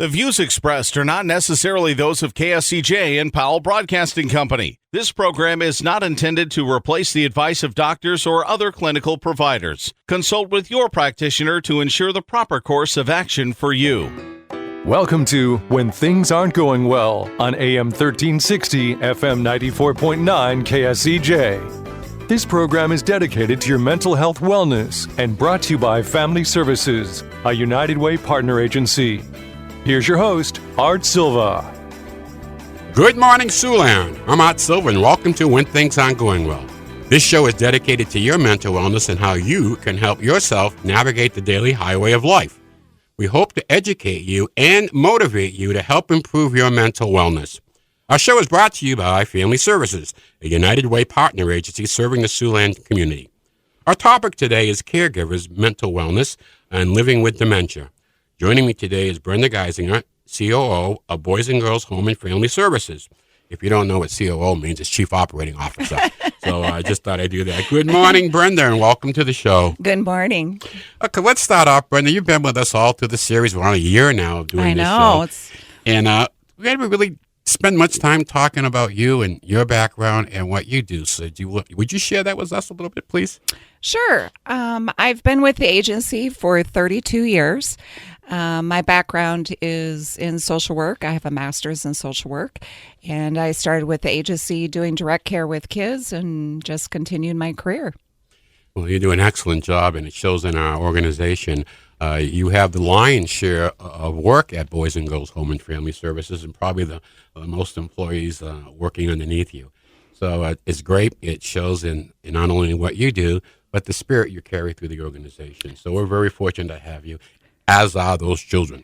The views expressed are not necessarily those of KSCJ and Powell Broadcasting Company. This program is not intended to replace the advice of doctors or other clinical providers. Consult with your practitioner to ensure the proper course of action for you. Welcome to When Things Aren't Going Well on AM 1360, FM 94.9 KSCJ. This program is dedicated to your mental health wellness and brought to you by Family Services, a United Way partner agency. Here's your host, Art Silva. Good morning, Siouxland. I'm Art Silva, and welcome to When Things Aren't Going Well. This show is dedicated to your mental wellness and how you can help yourself navigate the daily highway of life. We hope to educate you and motivate you to help improve your mental wellness. Our show is brought to you by Family Services, a United Way partner agency serving the Siouxland community. Our topic today is caregivers, mental wellness, and living with dementia. Joining me today is Brenda Geisinger, COO of Boys and Girls Home and Family Services. If you don't know what COO means, it's Chief Operating Officer. So I just thought I'd do that. Good morning, Brenda, and welcome to the show. Good morning. Okay, let's start off. Brenda, you've been with us all through the series. We're on a year now of doing this show. I know. And we haven't really spent much time talking about you and your background and what you do. So would you share that with us a little bit, please? Sure. I've been with the agency for 32 years. My background is in social work. I have a master's in social work, and I started with the agency doing direct care with kids and just continued my career. Well, you do an excellent job, and it shows in our organization. You have the lion's share of work at Boys and Girls Home and Family Services, and probably the most employees working underneath you. So it's great. It shows in not only what you do, but the spirit you carry through the organization. So we're very fortunate to have you, as are those children.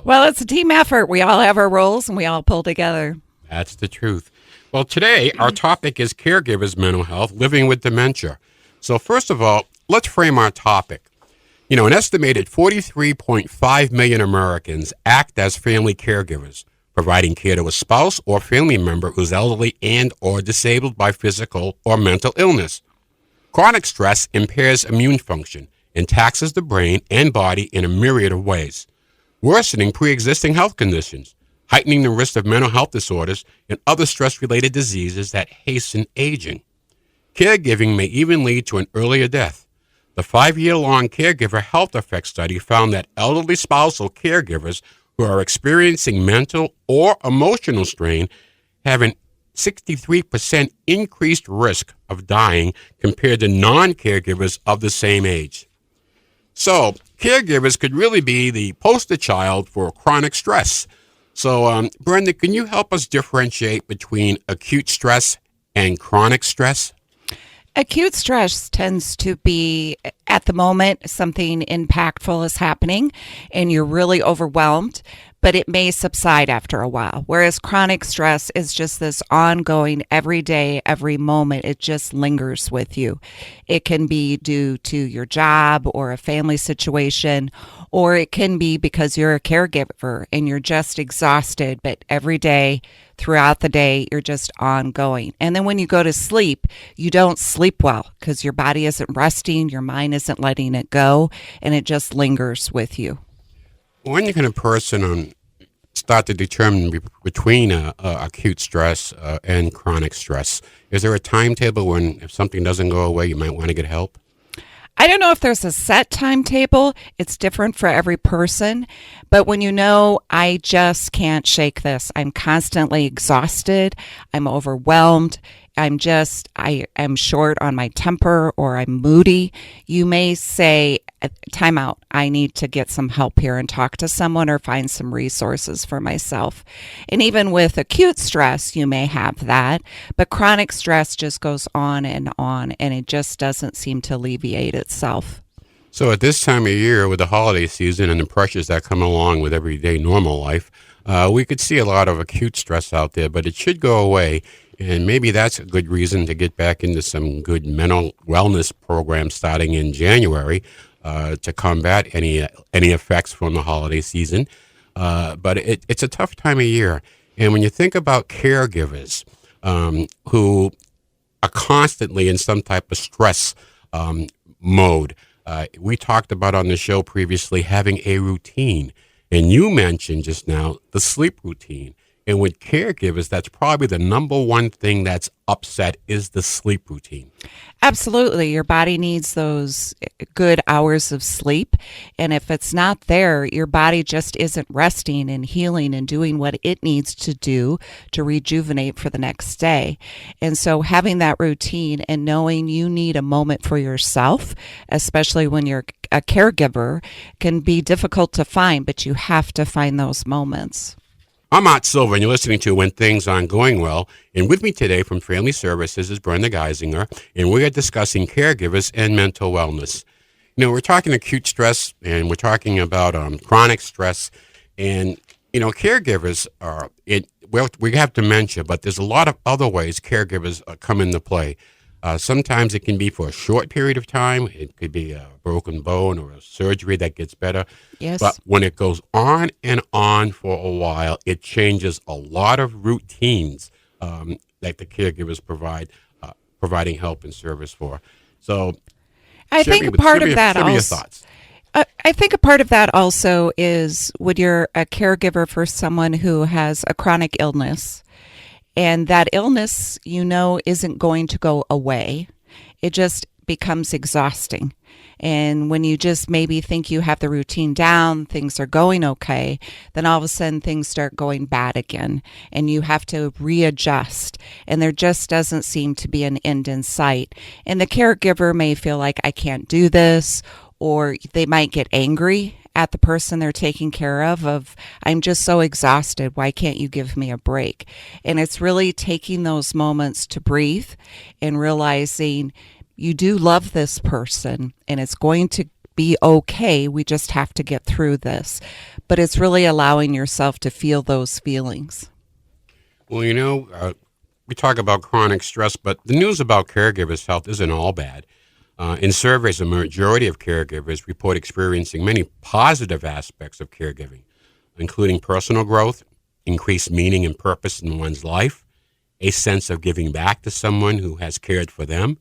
Well, it's a team effort. We all have our roles, and we all pull together. That's the truth. Well, today, our topic is caregivers' mental health, living with dementia. So first of all, let's frame our topic. You know, an estimated 43.5 million Americans act as family caregivers, providing care to a spouse or family member who's elderly and or disabled by physical or mental illness. Chronic stress impairs immune function and taxes the brain and body in a myriad of ways, worsening pre-existing health conditions, heightening the risk of mental health disorders and other stress-related diseases that hasten aging. Caregiving may even lead to an earlier death. The 5-year-long Caregiver Health Effects Study found that elderly spousal caregivers who are experiencing mental or emotional strain have an 63% increased risk of dying compared to non-caregivers of the same age. So, caregivers could really be the poster child for chronic stress. So, Brenda, can you help us differentiate between acute stress and chronic stress? Acute stress tends to be, at the moment, something impactful is happening and you're really overwhelmed, but it may subside after a while. Whereas chronic stress is just this ongoing, every day, every moment. It just lingers with you. It can be due to your job or a family situation, or it can be because you're a caregiver and you're just exhausted, but every day, throughout the day, you're just ongoing. And then when you go to sleep, you don't sleep well because your body isn't resting, your mind isn't letting it go, and it just lingers with you. When can a person start to determine between acute stress and chronic stress? Is there a timetable when if something doesn't go away, you might want to get help? I don't know if there's a set timetable. It's different for every person. But when you know, I just can't shake this. I'm constantly exhausted. I'm overwhelmed. I am short on my temper or I'm moody. You may say, time out. I need to get some help here and talk to someone or find some resources for myself. And even with acute stress, you may have that. But chronic stress just goes on, and it just doesn't seem to alleviate itself. So at this time of year, with the holiday season and the pressures that come along with everyday normal life, we could see a lot of acute stress out there, but it should go away. And maybe that's a good reason to get back into some good mental wellness programs starting in January to combat any effects from the holiday season. But it's a tough time of year. And when you think about caregivers who are constantly in some type of stress mode, we talked about on the show previously having a routine. And you mentioned just now the sleep routine. And with caregivers, that's probably the number one thing that's upset is the sleep routine. Absolutely. Your body needs those good hours of sleep. And if it's not there, your body just isn't resting and healing and doing what it needs to do to rejuvenate for the next day. And so having that routine and knowing you need a moment for yourself, especially when you're a caregiver, can be difficult to find, but you have to find those moments. I'm Silva, and you're listening to When Things Aren't Going Well. And with me today from Family Services is Brenda Geisinger, and we are discussing caregivers and mental wellness. We're talking acute stress, and we're talking about chronic stress. And, caregivers are, we have dementia, but there's a lot of other ways caregivers come into play. Sometimes it can be for a short period of time. It could be a broken bone or a surgery that gets better. Yes. But when it goes on and on for a while, it changes a lot of routines that the caregivers providing help and service for. So I think a part of that your also. thoughts. I think a part of that also is when you're a caregiver for someone who has a chronic illness, and that illness, isn't going to go away. It just becomes exhausting. And when you just maybe think you have the routine down, things are going okay, then all of a sudden things start going bad again. And you have to readjust. And there just doesn't seem to be an end in sight. And the caregiver may feel like, I can't do this, or they might get angry at the person they're taking care of, I'm just so exhausted, why can't you give me a break? And it's really taking those moments to breathe and realizing you do love this person and it's going to be okay, we just have to get through this. But it's really allowing yourself to feel those feelings. Well, we talk about chronic stress, but the news about caregivers' health isn't all bad. In surveys, a majority of caregivers report experiencing many positive aspects of caregiving, including personal growth, increased meaning and purpose in one's life, a sense of giving back to someone who has cared for them,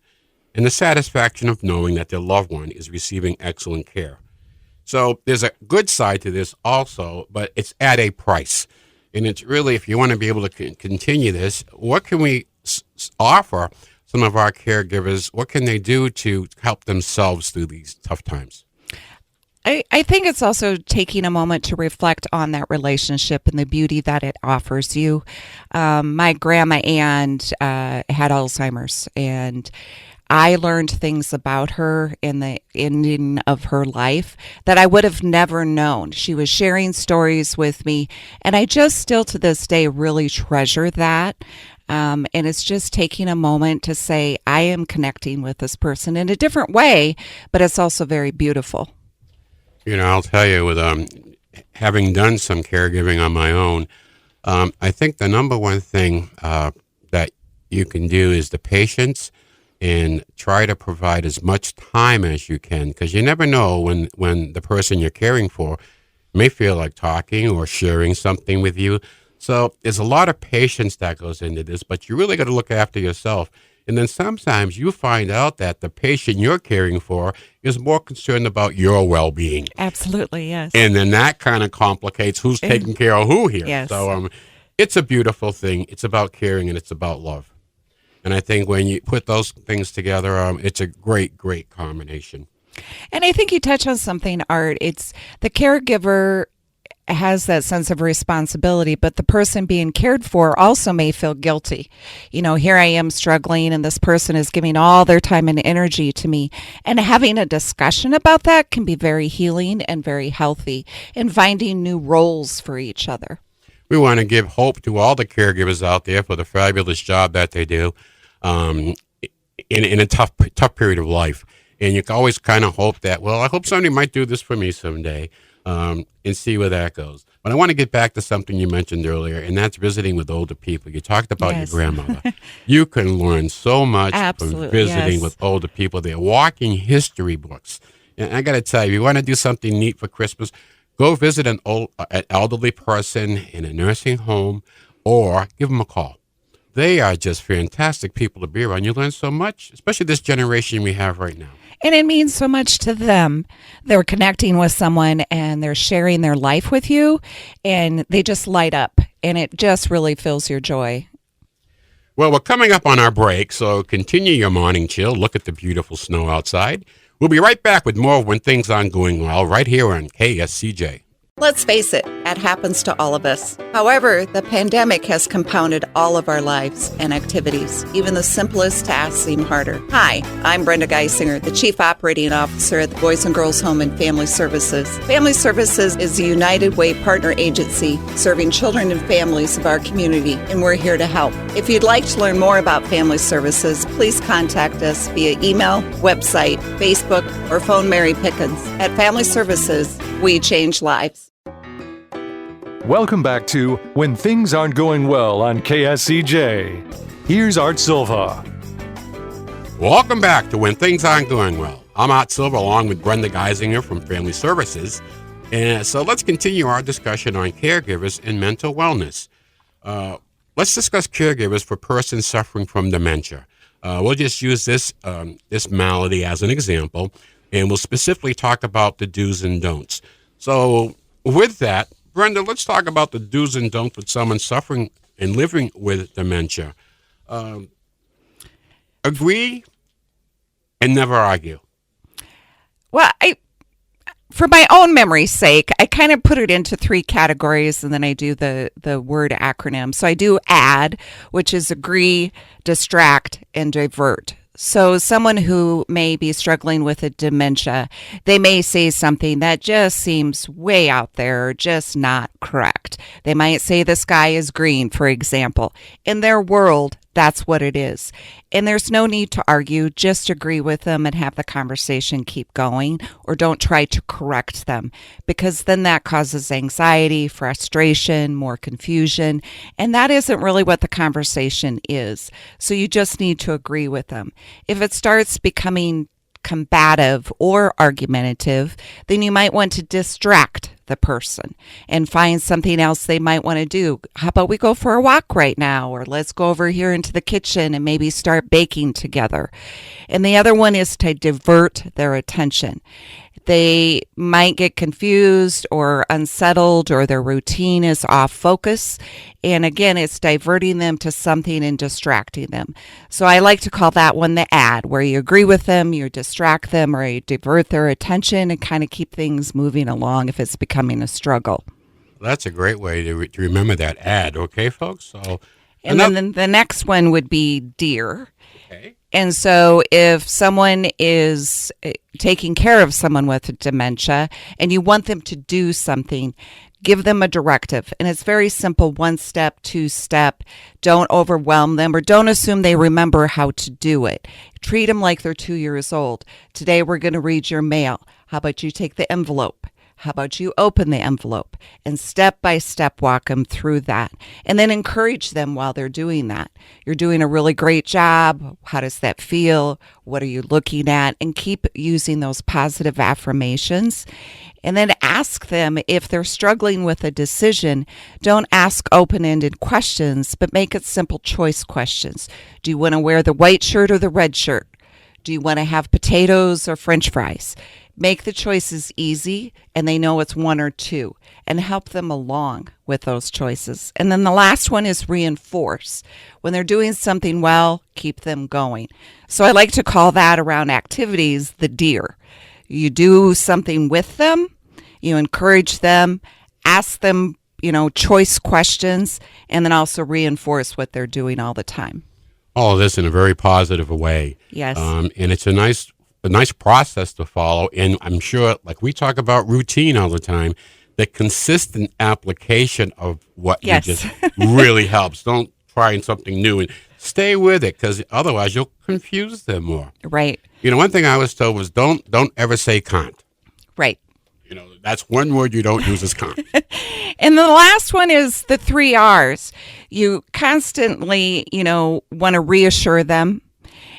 and the satisfaction of knowing that their loved one is receiving excellent care. So there's a good side to this also, but it's at a price. And it's really, if you want to be able to continue this, what can we offer some of our caregivers? What can they do to help themselves through these tough times? I think it's also taking a moment to reflect on that relationship and the beauty that it offers you. My grandma Ann had Alzheimer's, and I learned things about her in the ending of her life that I would have never known. She was sharing stories with me, and I just still to this day really treasure that. And it's just taking a moment to say, I am connecting with this person in a different way, but it's also very beautiful. I'll tell you, with having done some caregiving on my own, I think the number one thing that you can do is the patience and try to provide as much time as you can, because you never know when the person you're caring for may feel like talking or sharing something with you. So there's a lot of patience that goes into this, but you really got to look after yourself. And then sometimes you find out that the patient you're caring for is more concerned about your well-being. Absolutely, yes. And then that kind of complicates who's taking care of who here. Yes. So it's a beautiful thing. It's about caring and it's about love. And I think when you put those things together, it's a great, great combination. And I think you touch on something, Art. It's the caregiver has that sense of responsibility, but the person being cared for also may feel guilty. Here I am struggling and this person is giving all their time and energy to me. And having a discussion about that can be very healing and very healthy, and finding new roles for each other. We want to give hope to all the caregivers out there for the fabulous job that they do in a tough period of life. And you can always kind of hope that, I hope somebody might do this for me someday. And see where that goes. But I want to get back to something you mentioned earlier, and that's visiting with older people. You talked about your grandmother. You can learn so much from visiting with older people. They're walking history books. And I got to tell you, you want to do something neat for Christmas, go visit an elderly person in a nursing home or give them a call. They are just fantastic people to be around. You learn so much, especially this generation we have right now. And it means so much to them. They're connecting with someone and they're sharing their life with you, and they just light up, and it just really fills your joy. Well, we're coming up on our break, so continue your morning chill. Look at the beautiful snow outside. We'll be right back with more When Things Aren't Going Well right here on KSCJ. Let's face it, it happens to all of us. However, the pandemic has compounded all of our lives and activities. Even the simplest tasks seem harder. Hi, I'm Brenda Geisinger, the Chief Operating Officer at the Boys and Girls Home and Family Services. Family Services is a United Way partner agency serving children and families of our community, and we're here to help. If you'd like to learn more about Family Services, please contact us via email, website, Facebook, or phone Mary Pickens. At Family Services, we change lives. Welcome back to When Things Aren't Going Well on KSCJ. Here's Art Silva. Welcome back to When Things Aren't Going Well. I'm Art Silva along with Brenda Geisinger from Family Services. And so let's continue our discussion on caregivers and mental wellness. Let's discuss caregivers for persons suffering from dementia. We'll just use this malady as an example, and we'll specifically talk about the do's and don'ts. So with that, Brenda, let's talk about the do's and don'ts with someone suffering and living with dementia. Agree and never argue. Well, for my own memory's sake, I kind of put it into three categories, and then I do the word acronym. So I do ADD, which is agree, distract, and divert. So someone who may be struggling with a dementia, they may say something that just seems way out there, just not correct. They might say the sky is green, for example. In their world, that's what it is. And there's no need to argue, just agree with them and have the conversation keep going, or don't try to correct them, because then that causes anxiety, frustration, more confusion, and that isn't really what the conversation is. So you just need to agree with them. If it starts becoming combative or argumentative, then you might want to distract the person and find something else they might want to do. How about we go for a walk right now, or let's go over here into the kitchen and maybe start baking together. And the other one is to divert their attention. They might get confused or unsettled, or their routine is off focus. And again, it's diverting them to something and distracting them. So I like to call that one the ADD, where you agree with them, you distract them, or you divert their attention and kind of keep things moving along if it's becoming a struggle. That's a great way to remember that ADD, okay, folks? So, and then the next one would be DEAR. Okay. And so if someone is taking care of someone with dementia and you want them to do something, give them a directive. And it's very simple, 1 step, 2 step. Don't overwhelm them, or don't assume they remember how to do it. Treat them like they're 2 years old. Today we're going to read your mail. How about you take the envelope? How about you open the envelope, and step by step walk them through that, and then encourage them while they're doing that. You're doing a really great job. How does that feel? What are you looking at? And keep using those positive affirmations. And then ask them if they're struggling with a decision. Don't ask open-ended questions, but make it simple choice questions. Do you want to wear the white shirt or the red shirt? Do you want to have potatoes or French fries? Make the choices easy, and they know it's 1 or 2, and help them along with those choices. And then the last one is reinforce. When they're doing something well, keep them going. So I like to call that around activities the DEAR. You do something with them, you encourage them, ask them, choice questions, and then also reinforce what they're doing all the time. All of this in a very positive way. Yes. And it's a nice process to follow. And I'm sure, like we talk about routine all the time, the consistent application of what Yes. you just really helps. Don't try something new and stay with it, because otherwise you'll confuse them more. Right. One thing I was told was don't ever say can't. Right. That's one word you don't use is can't. And the last one is the 3 R's. You constantly, want to reassure them,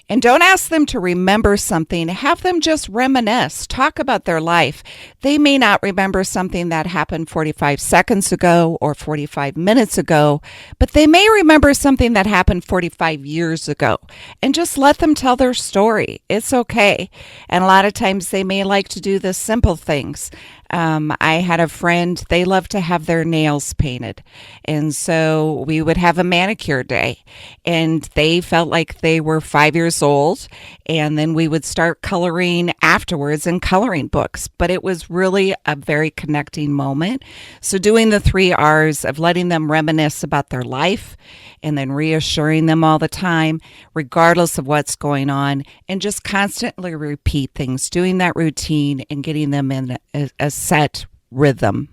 And don't ask them to remember something. Have them just reminisce, talk about their life. They may not remember something that happened 45 seconds ago or 45 minutes ago, but they may remember something that happened 45 years ago. And just let them tell their story. It's okay. And a lot of times they may like to do the simple things. I had a friend, they love to have their nails painted. And so we would have a manicure day. And they felt like they were 5 years old. And then we would start coloring afterwards in coloring books. But it was really a very connecting moment. So doing the 3 R's of letting them reminisce about their life and then reassuring them all the time, regardless of what's going on, and just constantly repeat things, doing that routine and getting them in a set rhythm.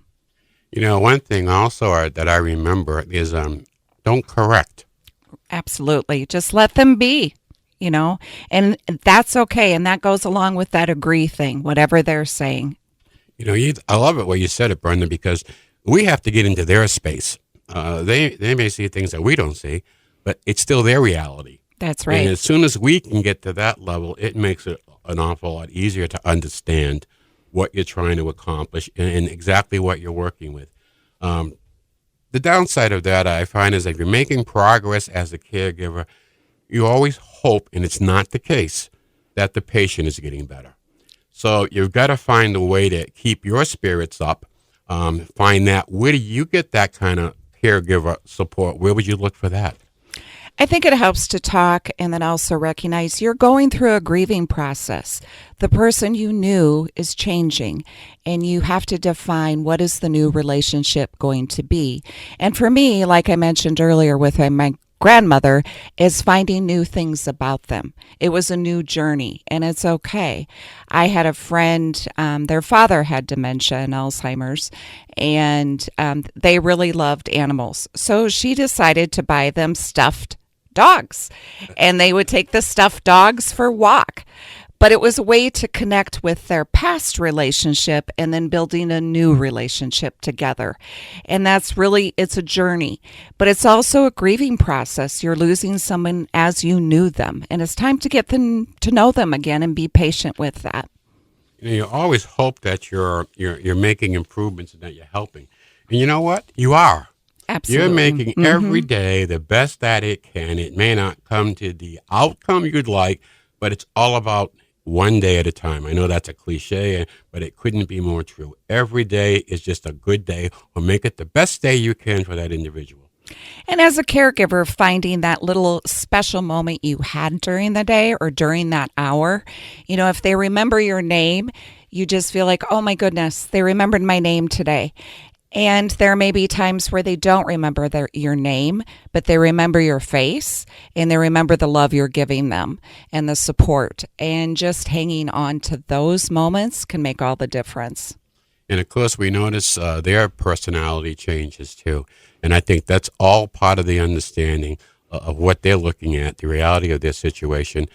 You know, one thing also that I remember is don't correct. Absolutely. Just let them be, and that's okay. And that goes along with that agree thing, whatever they're saying. You know, I love it what you said it, Brenda, because we have to get into their space. They may see things that we don't see, but it's still their reality. That's right. And as soon as we can get to that level, it makes it an awful lot easier to understand what you're trying to accomplish and exactly what you're working with. The downside of that, I find, is if you're making progress as a caregiver, you always hope, and it's not the case, that the patient is getting better. So you've got to find a way to keep your spirits up. Find that. Where do you get that kind of caregiver support? Where would you look for that? I think it helps to talk and then also recognize you're going through a grieving process. The person you knew is changing, and you have to define what is the new relationship going to be. And for me, like I mentioned earlier with my grandmother, is finding new things about them. It was a new journey, and it's okay. I had a friend, their father had dementia and Alzheimer's, and they really loved animals. So she decided to buy them stuffed dogs, and they would take the stuffed dogs for a walk. But it was a way to connect with their past relationship and then building a new relationship together. And that's really, it's a journey, but it's also a grieving process. You're losing someone as you knew them, and it's time to get them to know them again and be patient with that. You always hope that you're making improvements and that you're helping. And you know what? You are. Absolutely. You're making every day the best that it can. It may not come to the outcome you'd like, but it's all about one day at a time. I know that's a cliche, but it couldn't be more true. Every day is just a good day, or make it the best day you can for that individual. And as a caregiver, finding that little special moment you had during the day or during that hour, if they remember your name, you just feel like, oh my goodness, they remembered my name today. And there may be times where they don't remember your name, but they remember your face, and they remember the love you're giving them and the support. And just hanging on to those moments can make all the difference. And of course, we notice their personality changes too. And I think that's all part of the understanding of what they're looking at, the reality of their situation.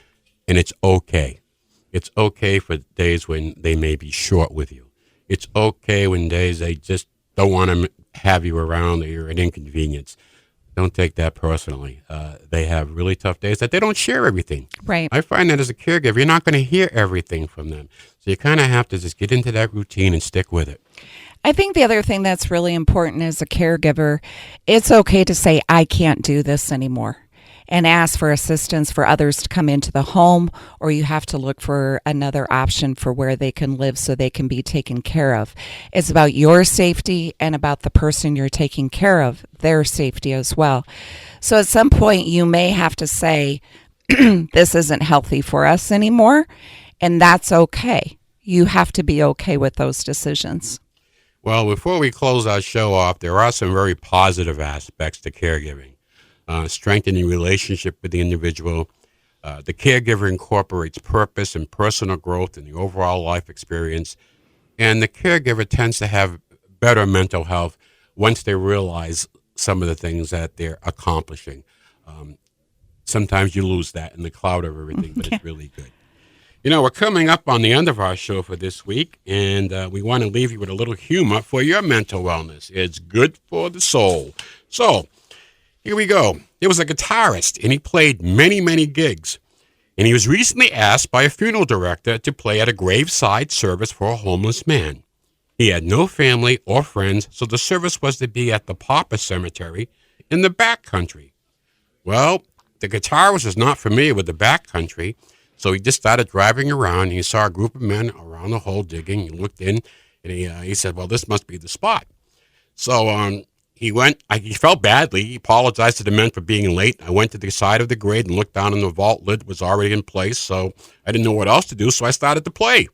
And it's okay. It's okay for days when they may be short with you. It's okay when days they just don't want to have you around, or you're an inconvenience. Don't take that personally. They have really tough days that they don't share everything. Right. I find that as a caregiver, you're not going to hear everything from them. So you kind of have to just get into that routine and stick with it. I think the other thing that's really important as a caregiver, it's okay to say, I can't do this anymore, and ask for assistance for others to come into the home, or you have to look for another option for where they can live so they can be taken care of. It's about your safety and about the person you're taking care of, their safety as well. So at some point you may have to say, this isn't healthy for us anymore, and that's okay. You have to be okay with those decisions. Well, before we close our show off, there are some very positive aspects to caregiving. Strengthening relationship with the individual. The caregiver incorporates purpose and personal growth in the overall life experience. And the caregiver tends to have better mental health once they realize some of the things that they're accomplishing. Sometimes you lose that in the cloud of everything, but it's really good. We're coming up on the end of our show for this week, and we want to leave you with a little humor for your mental wellness. It's good for the soul. So, here we go. He was a guitarist, and he played many, many gigs. and he was recently asked by a funeral director to play at a graveside service for a homeless man. He had no family or friends, so the service was to be at the Pauper Cemetery in the back country. Well, the guitarist was not familiar with the back country, so he just started driving around, and he saw a group of men around the hole digging. He looked in, and he said, well, this must be the spot. So he went. He felt badly. He apologized to the men for being late. I went to the side of the grave and looked down, and the vault lid was already in place, so I didn't know what else to do, so I started to play.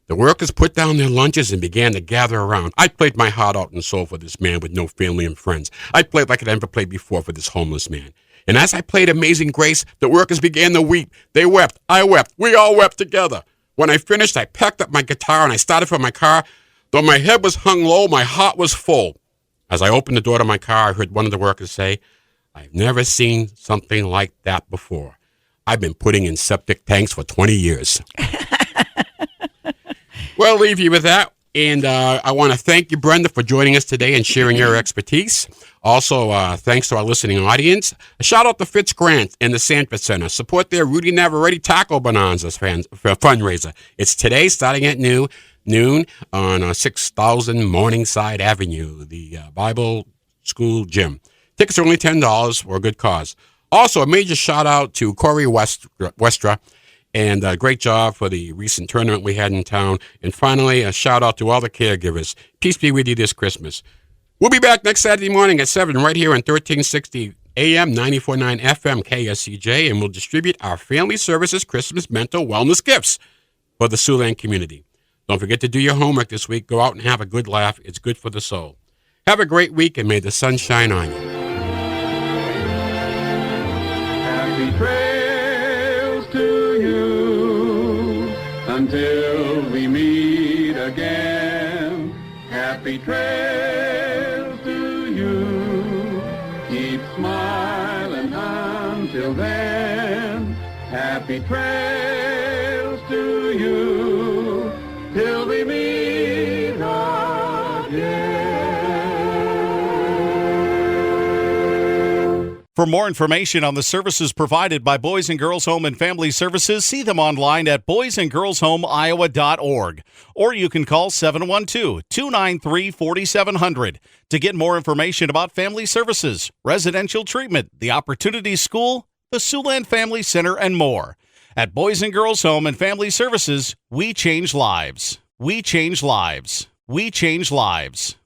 The workers put down their lunches and began to gather around. I played my heart out and soul for this man with no family and friends. I played like I'd never played before for this homeless man. And as I played Amazing Grace, the workers began to weep. They wept. I wept. We all wept together. When I finished, I packed up my guitar and I started for my car. Though my head was hung low, my heart was full. As I opened the door to my car, I heard one of the workers say, I've never seen something like that before. I've been putting in septic tanks for 20 years. Well, I'll leave you with that. And I want to thank you, Brenda, for joining us today and sharing your expertise. Also, thanks to our listening audience. A shout out to Fitz Grant and the Sanford Center. Support their Rudy Navarrete Taco Bonanza fundraiser. It's today starting at noon on 6000 Morningside Avenue, the Bible School Gym. Tickets are only $10 for a good cause. Also, a major shout out to Corey Westra. And a great job for the recent tournament we had in town. And finally, a shout out to all the caregivers. Peace be with you this Christmas. We'll be back next Saturday morning at 7 right here on 1360 AM, 94.9 FM KSCJ, and we'll distribute our Family Services Christmas Mental Wellness Gifts for the Siouxland community. Don't forget to do your homework this week. Go out and have a good laugh. It's good for the soul. Have a great week, and may the sun shine on you. Happy trails to you until we meet again. Happy trails to you. Keep smiling until then. Happy trails to you till we meet again. For more information on the services provided by Boys and Girls Home and Family Services, see them online at boysandgirlshomeiowa.org. Or you can call 712-293-4700 to get more information about family services, residential treatment, the Opportunity School, the Siouxland Family Center, and more. At Boys and Girls Home and Family Services, we change lives. We change lives. We change lives.